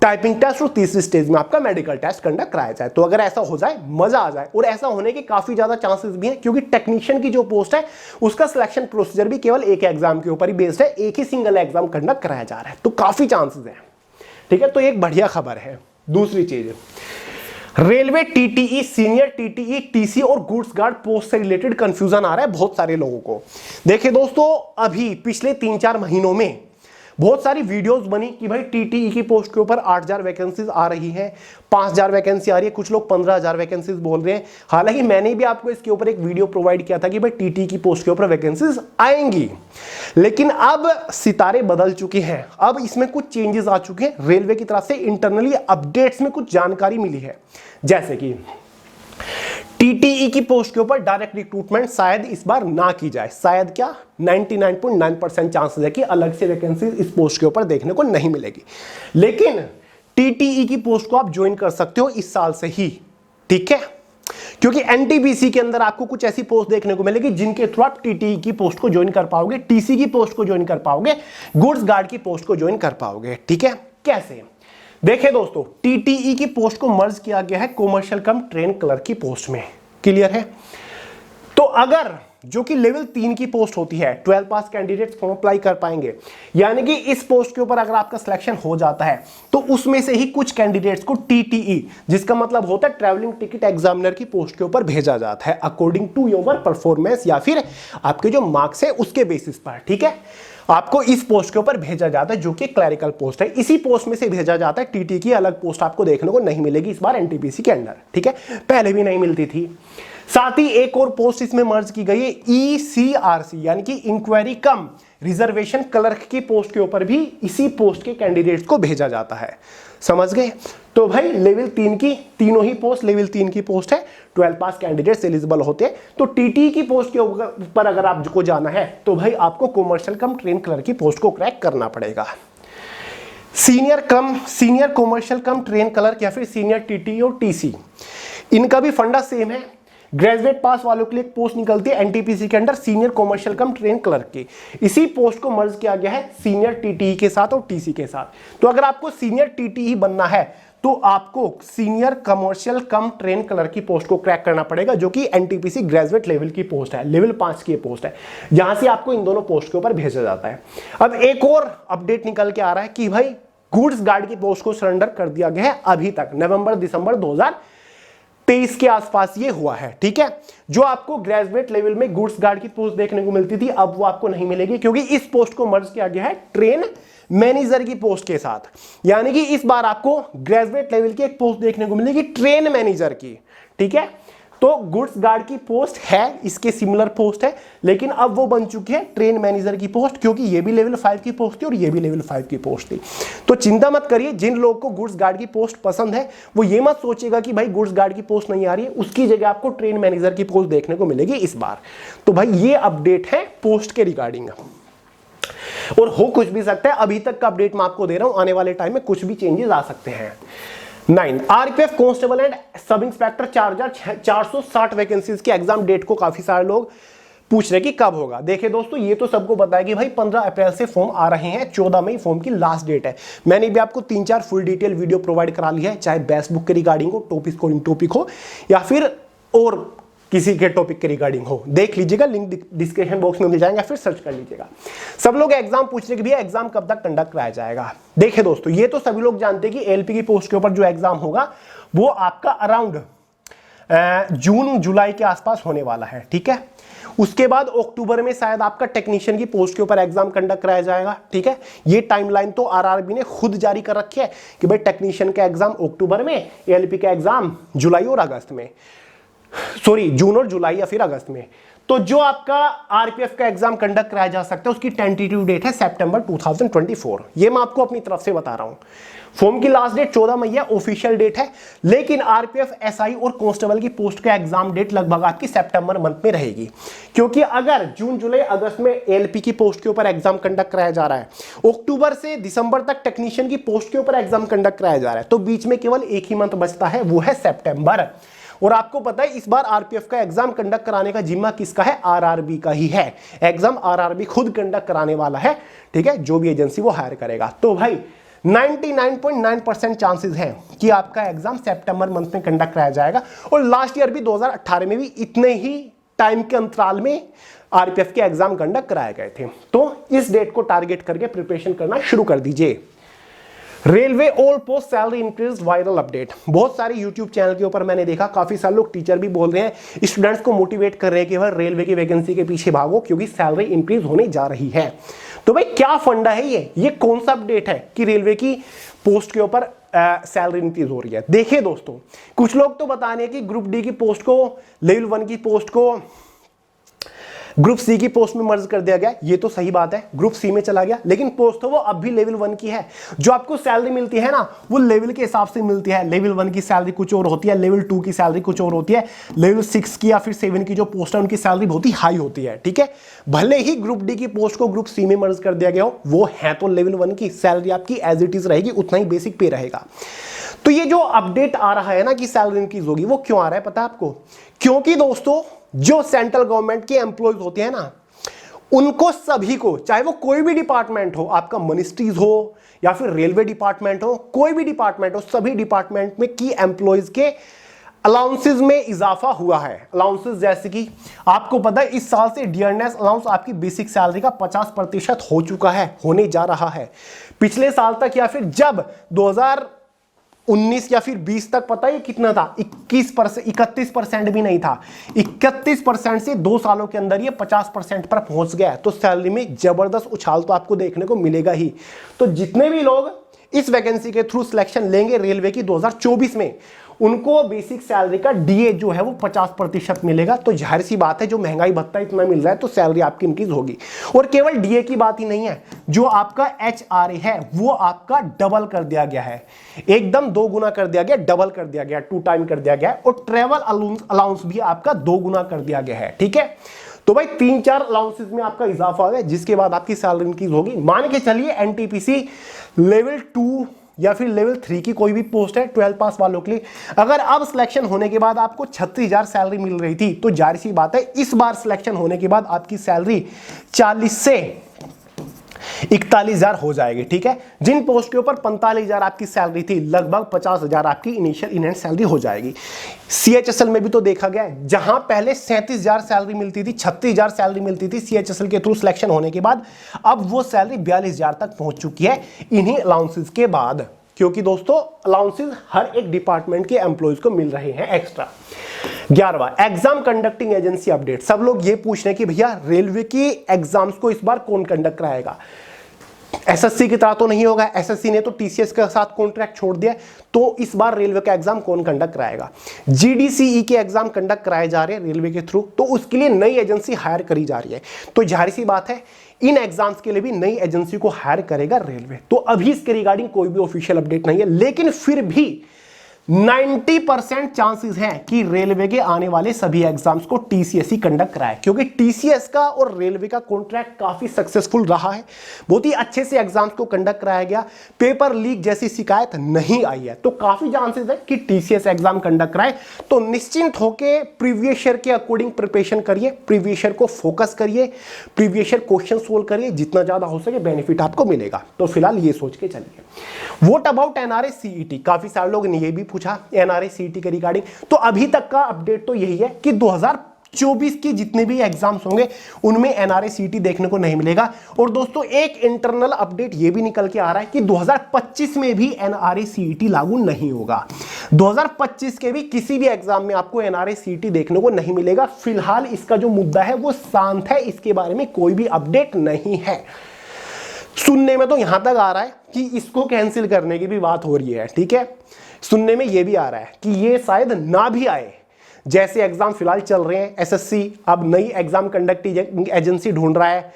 टाइपिंग टेस्ट और तीसरी स्टेज में आपका मेडिकल टेस्ट कंडक्ट कराया जाए। तो अगर ऐसा हो जाए मजा आ जाए, और ऐसा होने के काफी ज्यादा चांसेस भी हैं, क्योंकि टेक्नीशियन की जो पोस्ट है उसका सिलेक्शन प्रोसीजर भी केवल एक एग्जाम के ऊपर ही बेस्ड है, एक ही सिंगल एग्जाम कंडक्ट कराया जा रहा है। तो काफी चांसेस हैं। ठीक है। तो एक बढ़िया खबर है। दूसरी चीज, railway TTE, senior TTE, TC और गुड्स गार्ड पोस्ट से रिलेटेड कंफ्यूजन आ रहा है बहुत सारे लोगों को। देखिए दोस्तों, अभी पिछले 3-4 महीनों में बहुत सारी वीडियोस बनी कि भाई टीटीई की पोस्ट के ऊपर 8,000 वैकेंसीज आ रही हैं, 5,000 वैकेंसी आ रही है, कुछ लोग 15,000 वैकेंसीज बोल रहे हैं। हालांकि मैंने भी आपको इसके ऊपर एक वीडियो प्रोवाइड किया था कि भाई टीटीई की पोस्ट के ऊपर वैकेंसीज आएंगी, लेकिन अब सितारे बदल चुके हैं। अब इसमें कुछ चेंजेस आ चुके हैं। रेलवे की तरफ से इंटरनली अपडेट्स में कुछ जानकारी मिली है, जैसे कि टीटीई की पोस्ट के ऊपर डायरेक्ट रिक्रूटमेंट शायद इस बार ना की जाए। शायद क्या, 99.9% चांसेस है कि अलग से वैकेंसी इस पोस्ट के ऊपर देखने को नहीं मिलेगी। लेकिन टीटीई की पोस्ट को आप ज्वाइन कर सकते हो इस साल से ही। ठीक है। क्योंकि एनटीपीसी के अंदर आपको कुछ ऐसी पोस्ट देखने को मिलेगी जिनके थ्रू आप टीटीई की पोस्ट को ज्वाइन कर पाओगे, टीसी की पोस्ट को ज्वाइन कर पाओगे, गुड्स गार्ड की पोस्ट को ज्वाइन कर पाओगे। ठीक है। कैसे? देखिए दोस्तों, टीटीई की पोस्ट को मर्ज किया गया है कॉमर्शियल कम ट्रेन क्लर्क की पोस्ट में। क्लियर है? तो अगर जो कि लेवल 3 की पोस्ट होती है, 12 पास कैंडिडेट्स फॉर्म अप्लाई कर पाएंगे, यानी कि इस पोस्ट के ऊपर अगर आपका सिलेक्शन हो जाता है तो उसमें से ही कुछ कैंडिडेट्स को टीटीई, जिसका मतलब होता है ट्रैवलिंग टिकट एग्जामिनर की पोस्ट के ऊपर भेजा जाता है, अकॉर्डिंग टू योर परफॉर्मेंस, या फिर आपके जो मार्क्स है उसके बेसिस पर। ठीक है। आपको इस पोस्ट के ऊपर भेजा जाता है, जो कि क्लरिकल पोस्ट है। इसी पोस्ट में से भेजा जाता है। टीटी की अलग पोस्ट आपको देखने को नहीं मिलेगी इस बार एनटीपीसी के अंदर। ठीक है। पहले भी नहीं मिलती थी। साथ ही एक और पोस्ट इसमें मर्ज की गई है, ईसीआरसी, यानी कि इंक्वायरी कम रिजर्वेशन क्लर्क की पोस्ट के ऊपर भी इसी पोस्ट के कैंडिडेट्स को भेजा जाता है। समझ गए? तो भाई लेवल 3 की तीनों ही पोस्ट लेवल 3 की पोस्ट है, 12 पास कैंडिडेट्स एलिजिबल होते हैं। तो टीटी की पोस्ट के ऊपर अगर आपको जाना है तो भाई आपको कॉमर्शियल कम ट्रेन क्लर्क की पोस्ट को क्रैक करना पड़ेगा। सीनियर कॉमर्शियल कम ट्रेन क्लर्क या फिर सीनियर टीटी और टीसी, इनका भी फंडा सेम है। ग्रेजुएट पास वालों के लिए एक पोस्ट निकलती है एनटीपीसी के अंडर, सीनियर कॉमर्शियल कम ट्रेन क्लर्क की। इसी पोस्ट को मर्ज किया गया है सीनियर टीटीई के साथ और टीसी के साथ। तो अगर आपको सीनियर टीटीई बनना है तो आपको सीनियर कमर्शियल कम ट्रेन क्लर्क की पोस्ट को क्रैक करना पड़ेगा, जो कि एनटीपीसी ग्रेजुएट लेवल की पोस्ट है, लेवल 5 की पोस्ट है, जहां से आपको इन दोनों पोस्ट के ऊपर भेजा जाता है। अब एक और अपडेट निकल के आ रहा है कि भाई गुड्स गार्ड की पोस्ट को सरेंडर कर दिया गया है। अभी तक नवंबर दिसंबर 2023 के आसपास ये हुआ है। ठीक है। जो आपको ग्रेजुएट लेवल में गुड्स गार्ड की पोस्ट देखने को मिलती थी, अब वो आपको नहीं मिलेगी, क्योंकि इस पोस्ट को मर्ज किया गया है ट्रेन मैनेजर की पोस्ट के साथ। यानी कि इस बार आपको ग्रेजुएट लेवल की एक पोस्ट देखने को मिलेगी ट्रेन मैनेजर की। ठीक है। तो गुड्स गार्ड की पोस्ट है, इसके सिमिलर पोस्ट है, लेकिन अब वो बन चुकी है ट्रेन मैनेजर की पोस्ट, क्योंकि ये भी लेवल 5 की पोस्ट थी और ये भी लेवल 5 की पोस्ट थी। तो चिंता मत करिए, जिन लोगों को गुड्स गार्ड की पोस्ट पसंद है वो ये मत सोचेगा कि भाई गुड्स गार्ड की पोस्ट नहीं आ रही है, उसकी जगह आपको ट्रेन मैनेजर की पोस्ट देखने को मिलेगी इस बार। तो भाई ये अपडेट है पोस्ट के रिगार्डिंग, और हो कुछ भी सकता है। अभी तक का अपडेट मैं आपको दे रहा हूं, आने वाले टाइम में कुछ भी चेंजेस आ सकते हैं। 9 RPF constable and sub inspector 4,460 vacancies की एग्जाम डेट को काफी सारे लोग पूछ रहे कि कब होगा। देखिए दोस्तों, ये तो सबको पता है कि भाई 15 अप्रैल से फॉर्म आ रहे हैं, 14 मई फॉर्म की लास्ट डेट है। मैंने भी आपको 3-4 फुल डिटेल वीडियो प्रोवाइड करा ली है, चाहे बेस्ट बुक के रिगार्डिंग हो, टॉपिक हो या फिर और किसी के टॉपिक के रिगार्डिंग हो, देख लीजिएगा, लिंक डिस्क्रिप्शन बॉक्स में मिल जाएगा, फिर सर्च कर लीजिएगा। सब लोग एग्जाम पूछ रहे कि भैया एग्जाम कब तक कंडक्ट कराया जाएगा। देखिए दोस्तों, ये तो सभी लोग जानते हैं कि एलपी की पोस्ट के ऊपर जो एग्जाम होगा वो आपका अराउंड जून जुलाई के आसपास होने वाला है, ठीक है। उसके बाद अक्टूबर में शायद आपका टेक्नीशियन की पोस्ट के ऊपर एग्जाम कंडक्ट कराया जाएगा, ठीक है। ये टाइमलाइन तो आरआरबी ने खुद जारी कर रखी है कि भाई टेक्नीशियन का एग्जाम अक्टूबर में, एलपी का एग्जाम जुलाई और अगस्त में, सॉरी जून और जुलाई या फिर अगस्त में। तो जो आपका आरपीएफ का एग्जाम कंडक्ट कराया जा सकता है उसकी टेंटेटिव डेट है सितंबर 2024। ये मैं आपको अपनी तरफ से बता रहा हूं। फॉर्म की लास्ट डेट 14 मई है, ऑफिशियल डेट है, लेकिन आरपीएफ, एसआई और कांस्टेबल की पोस्ट का एग्जाम डेट लगभग आपकी सितंबर मंथ में रहेगी। क्योंकि अगर जून जुलाई अगस्त में एलपी की पोस्ट के ऊपर एग्जाम कंडक्ट कराया जा रहा है, अक्टूबर से दिसंबर तक टेक्नीशियन की पोस्ट के ऊपर एग्जाम कंडक्ट कराया जा रहा है, तो बीच में केवल एक ही मंथ बचता है, वो है सितंबर। और आपको पता है इस बार आरपीएफ का एग्जाम कंडक्ट कराने का जिम्मा किसका है? आरआरबी का ही है। एग्जाम आरआरबी खुद कंडक्ट कराने वाला है, ठीक है, जो भी एजेंसी वो हायर करेगा। तो भाई 99.9% चांसेस हैं कि आपका एग्जाम सितंबर मंथ में कंडक्ट कराया जाएगा। और लास्ट ईयर भी 2018 में भी इतने ही टाइम के अंतराल में आरपीएफ के एग्जाम कंडक्ट कराए गए थे। तो इस डेट को टारगेट करके प्रिपरेशन करना शुरू कर दीजिए। Railway all post salary increase viral update, बहुत सारे यूट्यूब चैनल के ऊपर मैंने देखा, काफी सारे लोग टीचर भी बोल रहे हैं, स्टूडेंट्स को मोटिवेट कर रहे हैं कि भाई रेलवे की वैकेंसी के पीछे भागो क्योंकि सैलरी इंक्रीज होने जा रही है। तो भाई क्या फंडा है ये कौन सा अपडेट है कि रेलवे की पोस्ट के ऊपर सैलरी इंक्रीज हो रही है? देखिए दोस्तों, कुछ लोग तो बता रहे हैं कि ग्रुप डी की पोस्ट को, लेवल 1 की पोस्ट को ग्रुप सी की पोस्ट में मर्ज कर दिया गया। ये तो सही बात है, ग्रुप सी में चला गया, लेकिन पोस्ट तो वो अब भी लेवल 1 की है। जो आपको सैलरी मिलती है ना, वो लेवल के हिसाब से मिलती है। लेवल 1 की सैलरी कुछ और होती है, लेवल 2 की सैलरी कुछ और होती है, लेवल 6 की या फिर 7 की जो पोस्ट है उनकी सैलरी बहुत ही हाई होती है, ठीक है। भले ही ग्रुप डी की पोस्ट को ग्रुप सी में मर्ज कर दिया गया हो, वो है तो लेवल 1 की, सैलरी आपकी एज इट इज रहेगी, उतना ही बेसिक पे रहेगा। तो ये जो अपडेट आ रहा है ना कि सैलरी इंक्रीज होगी, वो क्यों आ रहा है पता है आपको? क्योंकि दोस्तों जो सेंट्रल गवर्नमेंट के एम्प्लॉयज होते हैं ना, उनको सभी को, चाहे वो कोई भी डिपार्टमेंट हो, आपका मिनिस्ट्रीज हो या फिर रेलवे डिपार्टमेंट हो, कोई भी डिपार्टमेंट हो, सभी डिपार्टमेंट में की एम्प्लॉयज के अलाउंसेस में इजाफा हुआ है। अलाउंसेस जैसे कि आपको पता है इस साल से डियरनेस अलाउंस आपकी बेसिक सैलरी का 50% हो चुका है, होने जा रहा है। पिछले साल तक या फिर जब 2019 या फिर 20 तक पता है कितना था? 31% भी नहीं था। 31% से 2 सालों के अंदर ये 50% पर पहुंच गया। तो सैलरी में जबरदस्त उछाल तो आपको देखने को मिलेगा ही। तो जितने भी लोग इस वैकेंसी के थ्रू सिलेक्शन लेंगे रेलवे की 2024 में, उनको बेसिक सैलरी का डीए जो है वो 50% मिलेगा। तो जाहिर सी बात है, जो महंगाई भत्ता इतना मिल रहा है तो सैलरी आपकी इंक्रीज होगी। और केवल डीए की बात ही नहीं है, जो आपका एचआरए है वो आपका डबल कर दिया गया है, एकदम 2 गुना कर दिया गया, डबल कर दिया गया, 2 टाइम कर दिया गया है। और ट्रेवल अलाउंस भी आपका 2 गुना कर दिया गया है, ठीक है। तो भाई 3-4 अलाउंसेस में आपका इजाफा है, जिसके बाद आपकी सैलरी इंक्रीज होगी। मान के चलिए एनटीपीसी लेवल 2 या फिर लेवल 3 की कोई भी पोस्ट है 12 पास वालों के लिए, अगर अब सिलेक्शन होने के बाद आपको 36,000 सैलरी मिल रही थी, तो जाहिर सी बात है इस बार सिलेक्शन होने के बाद आपकी सैलरी 40 से 41,000 हो जाएगी, ठीक है। जिन पोस्ट के ऊपर 45,000 आपकी सैलरी थी, लगभग 50,000 आपकी इनिशियल इन हैंड सैलरी हो जाएगी। सीएचएसएल में भी तो देखा गया, जहां पहले 37,000 सैलरी मिलती थी, 36,000 सैलरी मिलती थी सीएचएसएल के थ्रू सिलेक्शन होने के बाद, अब वो सैलरी 42,000 तक पहुंच चुकी है इन्हीं अलाउंसेस के बाद। क्योंकि दोस्तों अलाउंसेस हर एक डिपार्टमेंट के एम्प्लॉयज को मिल रहे हैं एक्स्ट्रा। 11वां एग्जाम कंडक्टिंग एजेंसी अपडेट। सब लोग ये पूछ रहे हैं कि भैया रेलवे की एग्जाम्स को इस बार कौन कंडक्ट कराएगा? एसएससी की तरह तो नहीं होगा, एसएससी ने तो टीसीएस के साथ कॉन्ट्रैक्ट छोड़ दिया, तो इस बार रेलवे का एग्जाम कौन कंडक्ट कराएगा? जीडीसीई के एग्जाम कंडक्ट कराए जा रहे हैं रेलवे के थ्रू, तो उसके लिए नई एजेंसी हायर करी जा रही है। तो जाहिर सी बात है इन एग्जाम्स के लिए भी नई एजेंसी को हायर करेगा रेलवे। तो अभी इसके रिगार्डिंग कोई भी ऑफिशियल अपडेट नहीं है, लेकिन फिर भी 90% चांसेस हैं कि रेलवे के आने वाले सभी एग्जाम्स को टीसीएस ही कंडक्ट कराए, क्योंकि टीसीएस का और रेलवे का कॉन्ट्रैक्ट काफी सक्सेसफुल रहा है। बहुत ही अच्छे से एग्जाम्स को कंडक्ट कराया गया, पेपर लीक जैसी शिकायत नहीं आई है। तो काफी चांसेस है कि टीसीएस एग्जाम कंडक्ट कराए। तो निश्चिंत होकर प्रीवियस ईयर के अकॉर्डिंग प्रिपरेशन करिए, प्रीवियस ईयर को फोकस करिए, प्रीवियस ईयर क्वेश्चन सोल्व करिए, जितना ज्यादा हो सके बेनिफिट आपको मिलेगा। तो फिलहाल ये सोच के चलिए। व्हाट अबाउट एनआरए सीईटी, काफी सारे लोग ने ये भी पूछा एनआरए सीईटी के रिगार्डिंग। तो अभी तक का अपडेट तो यही है कि 2024 के जितने भी एग्जाम्स होंगे उनमें एनआरए सीईटी देखने को नहीं मिलेगा। और दोस्तों एक इंटरनल अपडेट ये भी निकल के आ रहा है कि 2025 में भी एनआरए सीईटी लागू नहीं होगा। 2025 के भी किसी भी एग्जाम में आपको एनआरए सीईटी देखने को नहीं मिलेगा। फिलहाल इसका जो मुद्दा है वो शांत है, इसके बारे में कोई भी अपडेट नहीं है। सुनने में तो यहां तक आ रहा है कि इसको कैंसिल करने की भी बात हो रही है, ठीक है। सुनने में यह भी आ रहा है कि ये शायद ना भी आए। जैसे एग्जाम फिलहाल चल रहे हैं, एसएससी अब नई एग्जाम कंडक्टिंग एजेंसी ढूंढ रहा है,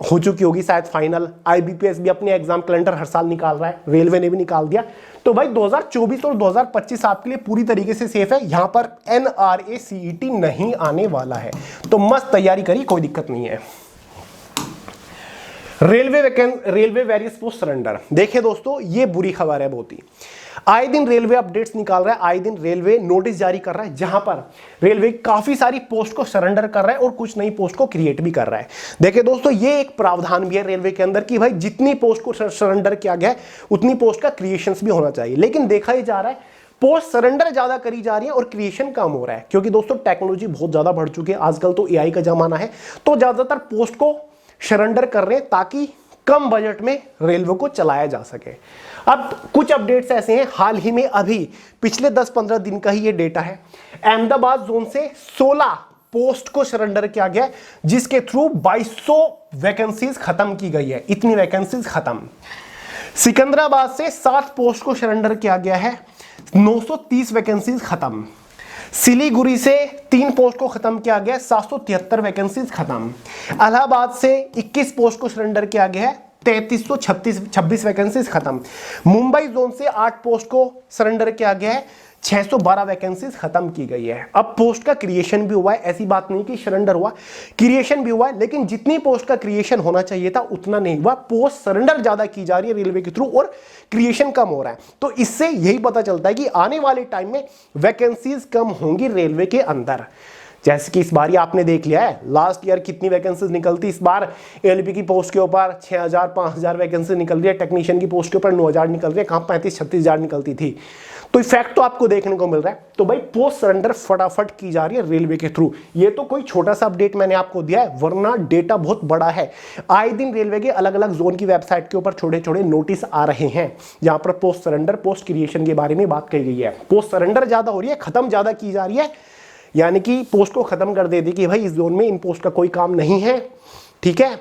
हो चुकी होगी शायद फाइनल। आईबीपीएस भी अपने एग्जाम कैलेंडर हर साल निकाल रहा है, रेलवे ने भी निकाल दिया। तो भाई 2024 और 2025 आपके लिए पूरी तरीके से सेफ है। यहां पर एनआरए सीईटी नहीं आने वाला है, तो मस्त तैयारी करिए, कोई दिक्कत नहीं है। रेलवे वेरियस पोस्ट सरेंडर, देखिए दोस्तों ये बुरी खबर है बहुत ही। आए दिन रेलवे अपडेट्स निकाल रहा है, आए दिन रेलवे नोटिस जारी कर रहा है, जहां पर रेलवे काफी सारी पोस्ट को सरेंडर कर रहा है और कुछ नई पोस्ट को क्रिएट भी कर रहा है। देखिए दोस्तों ये एक प्रावधान भी है रेलवे के अंदर कि भाई जितनी पोस्ट को सरेंडर किया गया है उतनी पोस्ट का क्रिएशन भी होना चाहिए। लेकिन देखा ही जा रहा है पोस्ट सरेंडर ज्यादा करी जा रही है और क्रिएशन कम हो रहा है, क्योंकि दोस्तों टेक्नोलॉजी बहुत ज्यादा बढ़ चुकी है। आजकल तो एआई का जमाना है, तो ज्यादातर पोस्ट को सरेंडर कर रहे हैं ताकि कम बजट में रेलवे को चलाया जा सके। अब कुछ अपडेट्स ऐसे हैं, हाल ही में अभी पिछले 10-15 दिन का ही ये डेटा है। अहमदाबाद जोन से 16 पोस्ट को सरेंडर किया गया, जिसके थ्रू 2200 वैकेंसीज खत्म की गई है। इतनी वैकेंसीज खत्म। सिकंदराबाद से 7 पोस्ट को सरेंडर किया गया है, 930 वैकेंसीज खत्म। सिलीगुड़ी से 3 पोस्ट को खत्म किया गया, 773 वैकेंसीज खत्म। इलाहाबाद से 21 पोस्ट को सरेंडर किया गया है, 3326 वैकेंसीज खत्म। मुंबई जोन से 8 पोस्ट को सरेंडर किया गया है, 612 वैकेंसीज खत्म की गई है। अब पोस्ट का क्रिएशन भी हुआ है, ऐसी बात नहीं कि सरेंडर हुआ, क्रिएशन भी हुआ है, लेकिन जितनी पोस्ट का क्रिएशन होना चाहिए था उतना नहीं हुआ। पोस्ट सरेंडर ज्यादा की जा रही है रेलवे के थ्रू और क्रिएशन कम हो रहा है। तो इससे यही पता चलता है कि आने वाले टाइम में वैकेंसीज कम होंगी रेलवे के अंदर। जैसे कि इस बार ही आपने देख लिया है, लास्ट ईयर कितनी वैकेंसीज निकलती, इस बार एलपी की पोस्ट के ऊपर 6000 5000 वैकेंसी निकल रही है, टेक्नीशियन की पोस्ट के ऊपर 9000 निकल रही है, कहां 35-36 हजार निकलती थी। तो इफेक्ट तो आपको देखने को मिल रहा है। तो भाई पोस्ट सरेंडर फटाफट की जा रही है रेलवे के थ्रू। ये तो कोई छोटा सा अपडेट मैंने आपको दिया है, वरना डेटा बहुत बड़ा है। आए दिन रेलवे के अलग अलग जोन की वेबसाइट के ऊपर छोटे छोटे नोटिस आ रहे हैं, जहां पर पोस्ट सरेंडर पोस्ट क्रिएशन के बारे में बात कही गई है। पोस्ट सरेंडर ज्यादा हो रही है, खत्म ज्यादा की जा रही है, यानी कि पोस्ट को खत्म कर दे दी कि भाई इस जोन में इन पोस्ट का कोई काम नहीं है, ठीक है।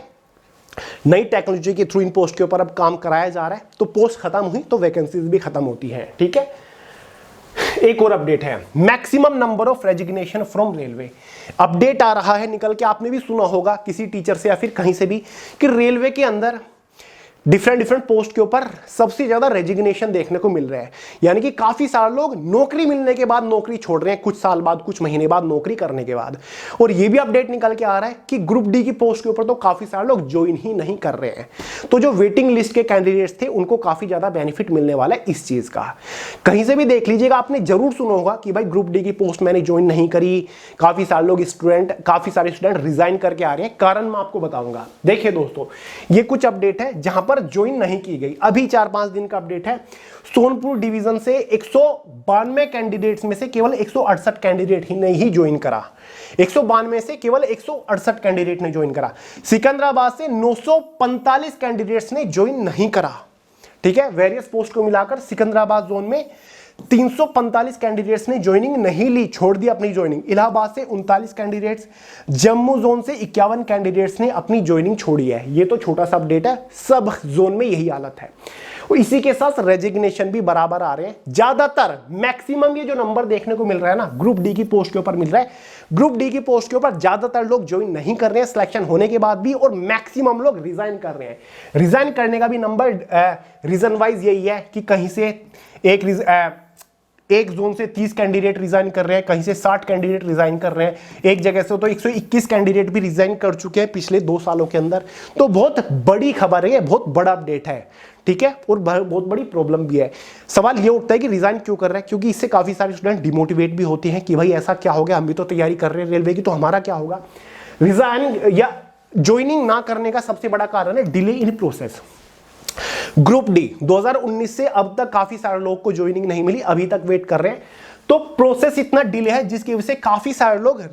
नई टेक्नोलॉजी के थ्रू इन पोस्ट के ऊपर अब काम कराया जा रहा है, तो पोस्ट खत्म हुई तो वैकेंसीज भी खत्म होती है, ठीक है। एक और अपडेट है, maximum number of resignation from railway. Update आ रहा है निकल के, आपने भी सुना होगा किसी टीचर से या फिर कहीं से भी कि रेलवे के अंदर डिफरेंट पोस्ट के ऊपर सबसे ज्यादा रेजिग्नेशन देखने को मिल रहा है। यानी कि काफी सारे लोग नौकरी मिलने के बाद नौकरी छोड़ रहे हैं, कुछ साल बाद, कुछ महीने बाद नौकरी करने के बाद। और ये भी अपडेट निकल के आ रहा है कि ग्रुप डी की पोस्ट के ऊपर तो काफी सारे लोग ज्वाइन ही नहीं कर रहे हैं। तो जो वेटिंग लिस्ट के कैंडिडेट्स थे उनको काफी ज्यादा बेनिफिट मिलने वाला है इस चीज का। कहीं से भी देख लीजिएगा, आपने जरूर सुना होगा कि भाई ग्रुप डी की पोस्ट मैंने ज्वाइन नहीं करी, काफी सारे लोग काफी सारे स्टूडेंट रिजाइन करके आ रहे हैं। कारण मैं आपको बताऊंगा। देखिए दोस्तों, ये कुछ अपडेट है जहां पर ज्वाइन नहीं की गई। अभी 4-5 दिन का अपडेट है, सोनपुर डिवीजन से 192 कैंडिडेट्स में से केवल 168 कैंडिडेट ही नहीं ज्वाइन करा। 192 से केवल 168 कैंडिडेट ने ज्वाइन करा। सिकंदराबाद से 945 कैंडिडेट्स ने ज्वाइन नहीं करा, ठीक है। वेरियस पोस्ट को मिलाकर सिकंदराबाद जोन में 345 कैंडिडेट्स ने ज्वाइनिंग नहीं ली, छोड़ दी अपनी ज्वाइनिंग। इलाहाबाद से 39 कैंडिडेट्स, जम्मू जोन से 51 कैंडिडेट्स ने अपनी ज्वाइनिंग छोड़ी है। ये तो छोटा सा अपडेट है, सब जोन में यही हालत है। और इसी के साथ रेजिग्नेशन भी बराबर आ रहे हैं। ज्यादातर मैक्सिमम ये जो नंबर देखने को मिल रहा है ना, ग्रुप डी की पोस्ट के ऊपर मिल रहा है। ग्रुप डी की पोस्ट के ऊपर ज्यादातर लोग ज्वाइन नहीं कर रहे हैं सिलेक्शन होने के बाद भी, और मैक्सिमम लोग रिजाइन कर रहे हैं। रिजाइन करने का भी नंबर रीजन वाइज यही है कि कहीं से एक जोन से 30 कैंडिडेट रिजाइन कर रहे हैं, कहीं से 60 कैंडिडेट रिजाइन कर रहे हैं, एक जगह से तो 121 कैंडिडेट भी रिजाइन कर चुके हैं पिछले 2 सालों के अंदर। तो बहुत बड़ी खबर है, बहुत बड़ा अपडेट है, ठीक है, और बहुत बड़ी प्रॉब्लम भी है। सवाल ये उठता है कि रिजाइन क्यों कर रहे हैं, क्योंकि इससे काफी सारे स्टूडेंट डिमोटिवेट भी होते हैं कि भाई ऐसा क्या हो गया, हम भी तो तैयारी कर रहे हैं रेलवे की, तो हमारा क्या होगा। रिजाइन या ज्वाइनिंग ना करने का सबसे बड़ा कारण है delay in process. Group D 2019 से अब तक काफी सारे लोग को ज्वाइनिंग नहीं मिली, अभी तक वेट कर रहे हैं, तो प्रोसेस इतना डिले है जिसकी वजह से काफी सारे लोग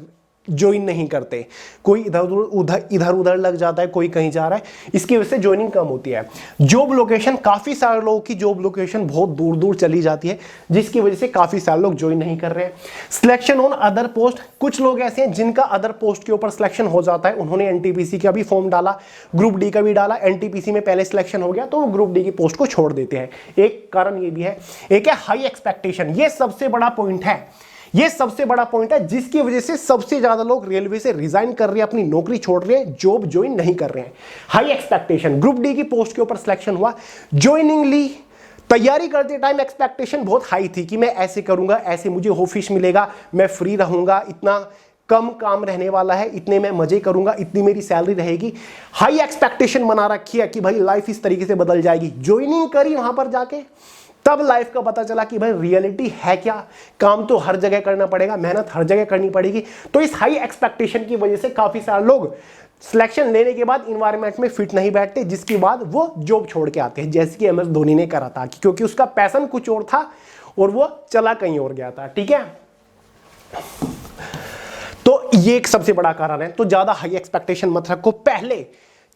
ज्वाइन नहीं करते। कोई इधर उधर लग जाता है, कोई कहीं जा रहा है, इसकी वजह से ज्वाइनिंग कम होती है। जॉब लोकेशन, काफी सारे लोगों की जॉब लोकेशन बहुत दूर दूर चली जाती है, जिसकी वजह से काफी सारे लोग ज्वाइन नहीं कर रहे हैं। सिलेक्शन ऑन अदर पोस्ट, कुछ लोग ऐसे हैं जिनका अदर पोस्ट के ऊपर सिलेक्शन हो जाता है, उन्होंने एनटीपीसी का भी फॉर्म डाला, ग्रुप डी का भी डाला, एनटीपीसी में पहले सिलेक्शन हो गया तो वो ग्रुप डी की पोस्ट को छोड़ देते हैं। एक कारण ये भी है। एक है हाई एक्सपेक्टेशन, ये सबसे बड़ा पॉइंट है, ये सबसे बड़ा पॉइंट है जिसकी वजह से सबसे ज्यादा लोग रेलवे से रिजाइन कर रहे हैं, अपनी नौकरी छोड़ रहे हैं, जॉब ज्वाइन नहीं कर रहे हैं। हाई एक्सपेक्टेशन, ग्रुप डी की पोस्ट के ऊपर सिलेक्शन हुआ, ज्वाइनिंग ली, तैयारी करते टाइम एक्सपेक्टेशन बहुत हाई थी कि मैं ऐसे करूंगा, ऐसे मुझे ऑफिस मिलेगा, मैं फ्री रहूंगा, इतना कम काम रहने वाला है, इतने में मजे करूंगा, इतनी मेरी सैलरी रहेगी। हाई एक्सपेक्टेशन बना रखी है कि भाई लाइफ इस तरीके से बदल जाएगी। ज्वाइनिंग करी वहां पर जाके, तब लाइफ का पता चला कि भाई रियलिटी है क्या, काम तो हर जगह करना पड़ेगा, मेहनत हर जगह करनी पड़ेगी। तो इस हाई एक्सपेक्टेशन की वजह से काफी सारे लोग सिलेक्शन लेने के बाद इन्वायरमेंट में फिट नहीं बैठते, जिसके बाद वो जॉब छोड़ के आते हैं, जैसे कि एमएस धोनी ने करा था, क्योंकि उसका पैशन कुछ और था और वो चला कहीं और गया था, ठीक है। तो ये एक सबसे बड़ा कारण है। तो ज्यादा हाई एक्सपेक्टेशन मत रखो, पहले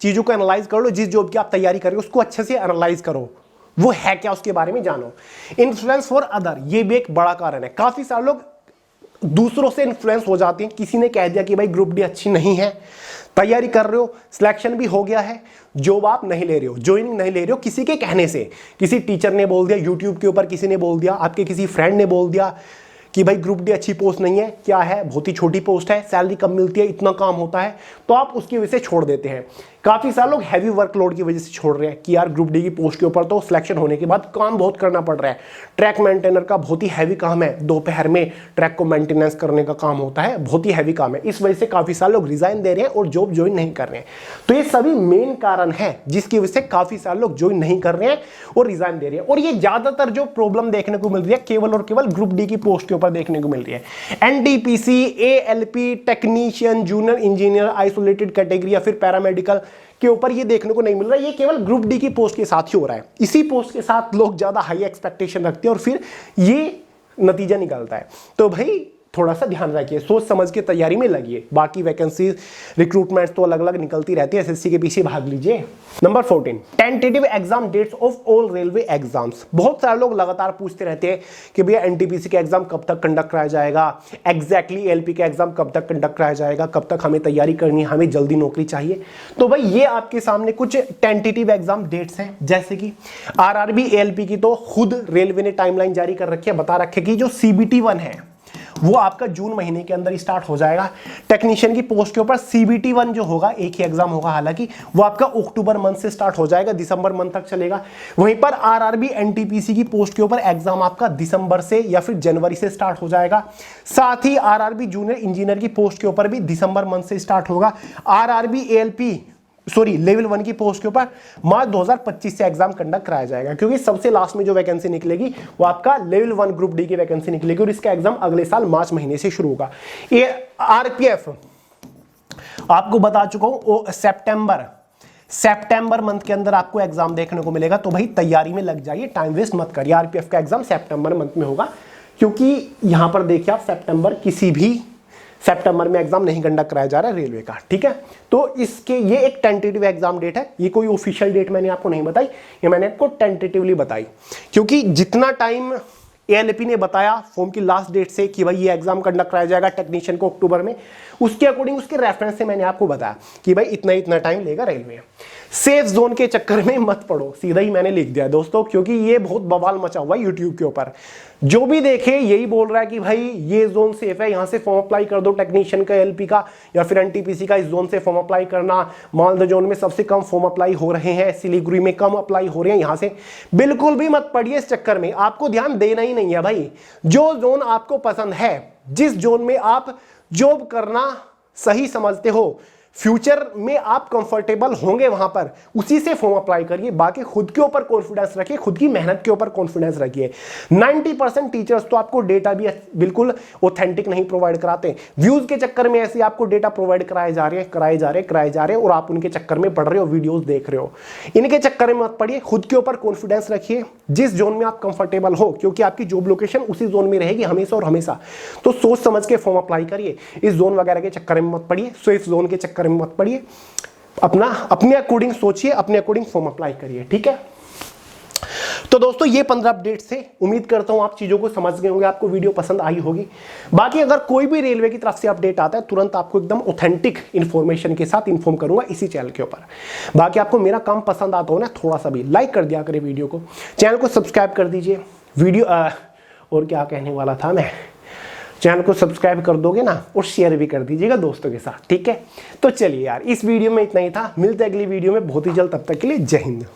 चीजों को एनालाइज कर लो, जिस जॉब की आप तैयारी कर रहे हो उसको अच्छे से एनालाइज करो, वो है क्या उसके बारे में जानो। इन्फ्लुएंस फॉर अदर, ये भी एक बड़ा कारण है। काफी सारे लोग दूसरों से इन्फ्लुएंस हो जाते हैं, किसी ने कह दिया कि भाई ग्रुप डी अच्छी नहीं है, तैयारी कर रहे हो, सिलेक्शन भी हो गया है, जॉब आप नहीं ले रहे हो, ज्वाइनिंग नहीं ले रहे हो, किसी के कहने से, किसी टीचर ने बोल दिया, यूट्यूब के ऊपर किसी ने बोल दिया, आपके किसी फ्रेंड ने बोल दिया कि भाई ग्रुप डी अच्छी पोस्ट नहीं है, क्या है, बहुत ही छोटी पोस्ट है, सैलरी कम मिलती है, इतना काम होता है, तो आप उसकी वजह से छोड़ देते हैं। काफी सारे लोग हैवी वर्कलोड की वजह से छोड़ रहे हैं कि यार ग्रुप डी की पोस्ट के ऊपर तो सिलेक्शन होने के बाद काम बहुत करना पड़ रहा है, ट्रैक मेंटेनर का बहुत ही हैवी काम है, दोपहर में ट्रैक को मेंटेनेंस करने का काम होता है, बहुत ही हैवी काम है, इस वजह से काफी सारे लोग रिजाइन दे रहे हैं और जॉब ज्वाइन नहीं कर रहे हैं। तो ये सभी मेन कारण है जिसकी वजह से काफी सारे लोग ज्वाइन नहीं कर रहे हैं और रिजाइन दे रहे हैं। और ये ज्यादातर जो प्रॉब्लम देखने को मिल रही है केवल और केवल ग्रुप डी की पोस्ट के ऊपर देखने को मिल रही है। NTPC, ALP, technician, junior engineer, isolated category या फिर पैरामेडिकल के ऊपर ये देखने को नहीं मिल रहा है, ये केवल ग्रुप डी की पोस्ट के साथ ही हो रहा है। इसी पोस्ट के साथ लोग ज्यादा हाई एक्सपेक्टेशन रखते हैं और फिर ये नतीजा निकलता है। तो भाई थोड़ा सा ध्यान रखिए, सोच समझ के तैयारी में लगिए। बाकी वैकेंसी रिक्रूटमेंट तो अलग अलग निकलती रहती है, एसएससी के पीछे भाग लीजिए। Number 14, tentative exam dates of all railway exams. बहुत सारे लोग लगातार पूछते रहते हैं कि भैया एनटीपीसी का एग्जाम कब तक कंडक्ट कराया जाएगा, एग्जैक्टली एलपी का एग्जाम कब तक कंडक्ट कराया जाएगा, कब तक हमें तैयारी करनी है, हमें जल्दी नौकरी चाहिए। तो भाई ये आपके सामने कुछ टेंटेटिव एग्जाम डेट्स हैं, जैसे कि आरआरबी, एएलपी की तो खुद रेलवे ने टाइमलाइन जारी कर रखी है, बता रखे कि जो सीबीटी 1 है वो आपका जून महीने के अंदर स्टार्ट हो जाएगा। टेक्नीशियन की पोस्ट के ऊपर सीबीटी 1 जो होगा, एक ही एग्जाम होगा हालांकि, वो आपका अक्टूबर मंथ से स्टार्ट हो जाएगा, दिसंबर मंथ तक चलेगा। वहीं पर आरआरबी, एनटीपीसी की पोस्ट के ऊपर एग्जाम आपका दिसंबर से या फिर जनवरी से स्टार्ट हो जाएगा। साथ ही आरआरबी जूनियर इंजीनियर की पोस्ट के ऊपर भी दिसंबर मंथ से स्टार्ट होगा। आरआरबी एएलपी लेवल 1 की पोस्ट के ऊपर मार्च 2025 से एग्जाम कंडक्ट कराया जाएगा, क्योंकि सबसे लास्ट में जो वैकेंसी निकलेगी वो आपका लेवल 1 ग्रुप डी की वैकेंसी निकलेगी और इसका एग्जाम अगले साल मार्च महीने से शुरू होगा। ये आरपीएफ आपको बता चुका हूं, सितंबर मंथ के अंदर आपको एग्जाम देखने को मिलेगा। तो भाई तैयारी में लग जाइए, टाइम वेस्ट मत करिए। आरपीएफ का एग्जाम सितंबर मंथ में होगा, क्योंकि यहां पर देखिए आप सितंबर में एग्जाम नहीं कंडक्ट कराया जा रहा है रेलवे का, ठीक है। तो इसके ये एक टेंटेटिव एग्जाम डेट है, ये कोई ऑफिशियल डेट मैंने आपको नहीं बताई, ये मैंने आपको टेंटेटिवली बताई, क्योंकि जितना टाइम एएलपी ने बताया फॉर्म की लास्ट डेट से कि भाई ये एग्जाम कंडक्ट कराया जाएगा टेक्नीशियन को अक्टूबर में, उसके अकॉर्डिंग उसके रेफरेंस से मैंने आपको बताया कि भाई इतना इतना टाइम लेगा रेलवे। सेफ जोन के चक्कर में मत पड़ो, सीधा ही मैंने लिख दिया दोस्तों, क्योंकि ये बहुत बवाल मचा हुआ है यूट्यूब के ऊपर। जो भी देखे यही बोल रहा है कि भाई ये जोन सेफ है, यहां से फॉर्म अप्लाई कर दो टेक्नीशियन का, एलपी का या फिर एनटीपीसी का, इस जोन से फॉर्म अप्लाई करना। मालदा जोन में सबसे कम फॉर्म अप्लाई हो रहे हैं, सिलीगुड़ी में कम अप्लाई हो रहे हैं, यहां से बिल्कुल भी मत पड़िए इस चक्कर में। आपको ध्यान देना ही नहीं है भाई। जो जोन आपको पसंद है, जिस जोन में आप जॉब करना सही समझते हो, फ्यूचर में आप कंफर्टेबल होंगे वहां पर, उसी से फॉर्म अप्लाई करिए। बाकी खुद के ऊपर कॉन्फिडेंस रखिए, खुद की मेहनत के ऊपर कॉन्फिडेंस रखिए। 90% टीचर्स तो आपको डेटा भी बिल्कुल ऑथेंटिक नहीं प्रोवाइड कराते। व्यूज के चक्कर में ऐसे आपको डेटा प्रोवाइड कराए जा रहे हैं और आप उनके चक्कर में पढ़ रहे हो, वीडियोस देख रहे हो। इनके चक्कर में मत पड़िए, खुद के ऊपर कॉन्फिडेंस रखिए। जिस जोन में आप कंफर्टेबल हो, क्योंकि आपकी जॉब लोकेशन उसी जोन में रहेगी हमेशा और हमेशा, तो सोच समझ के फॉर्म अप्लाई करिए। इस जोन वगैरह के चक्कर में मत पड़िए, सेफ जोन के चक्कर में मत पड़िए। अपने अकॉर्डिंग सोचिए, अपने अकॉर्डिंग फॉर्म अप्लाई करिए, ठीक है। तो दोस्तों ये 15 अपडेट से उम्मीद करता हूं आप चीजों को समझ गए होंगे, आपको वीडियो पसंद आई होगी। बाकी अगर कोई भी रेलवे की तरफ से अपडेट आता है, तुरंत आपको एकदम ऑथेंटिक इंफॉर्मेशन के साथ इन्फॉर्म करूंगा इसी चैनल के ऊपर। बाकी आपको मेरा काम पसंद आता हो ना, थोड़ा सा भी लाइक कर दिया करें वीडियो को, चैनल को सब्सक्राइब कर दीजिए। वीडियो और क्या कहने वाला था मैं, चैनल को सब्सक्राइब कर दोगे ना, और शेयर भी कर दीजिएगा दोस्तों के साथ, ठीक है। तो चलिए यार, इस वीडियो में इतना ही था, मिलते हैं अगली वीडियो में बहुत ही जल्द। तब तक के लिए जय हिंद।